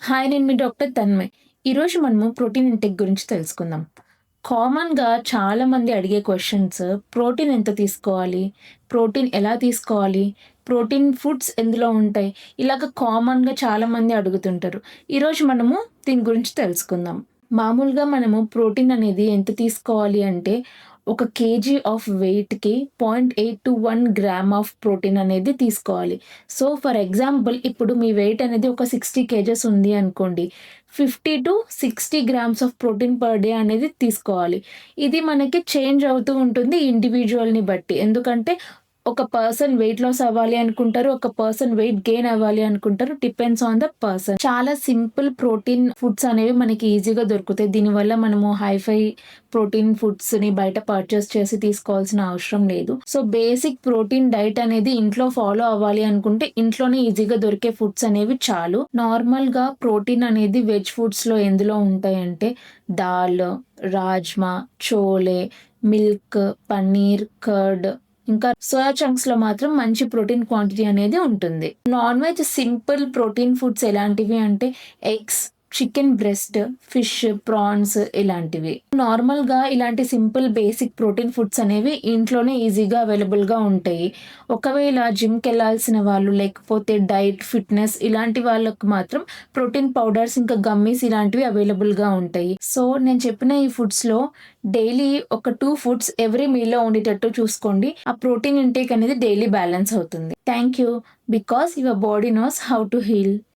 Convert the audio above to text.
Hi, నేను మీ doctor Tanmay. ఈరోజు మనము ప్రోటీన్ ఇంటేక్ గురించి తెలుసుకుందాం. కామన్‌గా చాలామంది అడిగే క్వెషన్స్ ప్రోటీన్ ఎంత తీసుకోవాలి? ప్రోటీన్ ఎలా తీసుకోవాలి? ప్రోటీన్ ఫుడ్స్ ఎందులో ఉంటాయి? ఇలాగ కామన్‌గా చాలామంది అడుగుతుంటారు. ఈరోజు మనము దీని గురించి తెలుసుకుందాం. మామూలుగా మనము ప్రోటీన్ అనేది ఎంత తీసుకోవాలి అంటే, ఒక కేజీ ఆఫ్ వెయిట్‌కి 0.8-1 గ్రామ్ ఆఫ్ ప్రోటీన్ అనేది తీసుకోవాలి. సో, ఫర్ ఎగ్జాంపుల్ ఇప్పుడు మీ వెయిట్ అనేది ఒక 60 కేజెస్ ఉంది అనుకోండి. 50-60 grams of protein per day అనేది తీసుకోవాలి. ఇది మనకి చేంజ్ అవుతూ ఉంటుంది ఇండివిడ్యువల్‌ని బట్టి. ఎందుకంటే ఒక పర్సన్ వెయిట్ లాస్ అవ్వాలి అనుకుంటారు. ఒక పర్సన్ వెయిట్ గెయిన్ అవ్వాలి అనుకుంటారు. Depends on the person. చాలా సింపుల్ ప్రోటీన్ ఫుడ్స్ అనేవి మనకి ఈజీగా దొరుకుతాయి. దీనివల్ల మనము హైఫై ప్రోటీన్ ఫుడ్స్‌ని బయట పర్చేస్ చేసి తీసుకోవాల్సిన అవసరం లేదు. సో, బేసిక్ ప్రోటీన్ డైట్ అనేది ఇంట్లో ఫాలో అవ్వాలి అనుకుంటే ఇంట్లోనే ఈజీగా దొరికే ఫుడ్స్ అనేవి చాలు. నార్మల్‌గా ప్రోటీన్ అనేది వెజ్ ఫుడ్స్‌లో ఎందులో ఉంటాయంటే దాల్, రాజ్మా, చోలే, మిల్క్, పన్నీర్, కర్డ్ ఇంకా సోయా చంక్స్‌లో మాత్రం మంచి ప్రోటీన్ క్వాంటిటీ అనేది ఉంటుంది. Non veg simple protein foods ఎలాంటివి అంటే eggs, chicken breast, fish, prawns ఇలాంటివి. నార్మల్‌గా ఇలాంటి సింపుల్ బేసిక్ ప్రోటీన్ ఫుడ్స్ అనేవి ఇంట్లోనే ఈజీగా అవైలబుల్‌గా ఉంటాయి. ఒకవేళ జిమ్‌కెళ్ళాల్సిన వాళ్ళు లేకపోతే డైట్, ఫిట్‌నెస్ ఇలాంటి వాళ్ళకి మాత్రం ప్రోటీన్ పౌడర్స్ ఇంకా గమ్మీస్ ఇలాంటివి అవైలబుల్‌గా ఉంటాయి. సో, నేను చెప్పిన ఈ ఫుడ్స్‌లో డైలీ ఒక 2 ఫుడ్స్ ఎవ్రీ మీల్‌లో ఉండేటట్టు చూసుకోండి. ఆ ప్రోటీన్ ఇంటేక్ అనేది డైలీ బ్యాలెన్స్ అవుతుంది. Thank you. Because your body knows how to heal.